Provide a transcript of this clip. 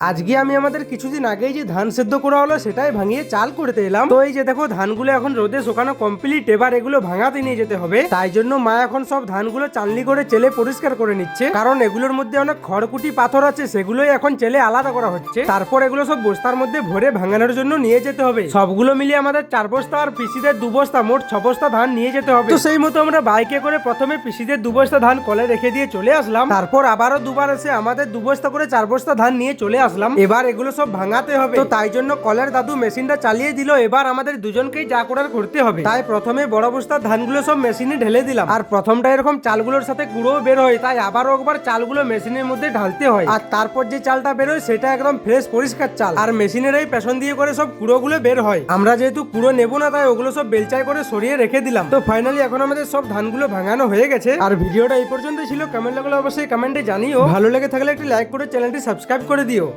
আজকে আমি আমাদের কিছুদিন আগেই যে ধান সেদ্ধ করা হলো সেটাই ভাঙিয়ে চাল করতে এলাম। তো এই যে দেখো ধানগুলো এখন রোদে শুকানো কমপ্লিট, এবার এগুলো ভাঙাতে নিয়ে যেতে হবে। তাই জন্য মা এখন সব ধানগুলো চালনি করে চেলে পরিষ্কার করে নিচ্ছে, কারণ এগুলোর মধ্যে অনেক খড়কুটি পাথর আছে, সেগুলোই এখন চেলে আলাদা করা হচ্ছে। তারপর এগুলো সব বস্তার মধ্যে ভরে ভাঙানোর জন্য নিয়ে যেতে হবে। সবগুলো মিলিয়ে আমাদের 4 বস্তা আর পিসিদের 2 বস্তা, মোট 6 বস্তা ধান নিয়ে যেতে হবে। তো সেই মতো আমরা বাইকে করে প্রথমে পিসিদের 2 বস্তা ধান কলে রেখে দিয়ে চলে আসলাম। তারপর আবারও দুবার এসে আমাদের 2 বস্তা করে 4 বস্তা ধান নিয়ে চলে আসলাম। এবার এগুলো সব ভাঙাতে হবে। তো তাই জন্য কলের দাদু মেশিনটা চালিয়ে দিল। এবার আমাদের দুজনকেই যা করার করতে হবে। তাই প্রথমে বড় বস্তার ধানগুলো সব মেশিনে ঢেলে দিলাম। আর প্রথমটা এরকম চালগুলোর সাথে গুঁড়ো বের হয়, তাই আবারও একবার চালগুলো মেশিনের মধ্যে ঢালতে হয়। আর তারপর যে চালটা বের হয় সেটা একদম ফ্রেশ পরিষ্কার চাল। আর মেশিনের এই পেছন দিয়ে করে সব কুড়োগুলো বের হয়। আমরা যেহেতু কুড়ো নেবো না, তাই ওগুলো সব বেলচাই করে সরিয়ে রেখে দিলাম। তো ফাইনালি এখন আমাদের সব ধানগুলো ভাঙানো হয়ে গেছে। আর ভিডিওটা এই পর্যন্ত ছিল। কেমন লাগলো অবশ্যই কমেন্টে জানিও। ভালো লেগে থাকলে একটি লাইক করে চ্যানেলটি সাবস্ক্রাইব করে দিও।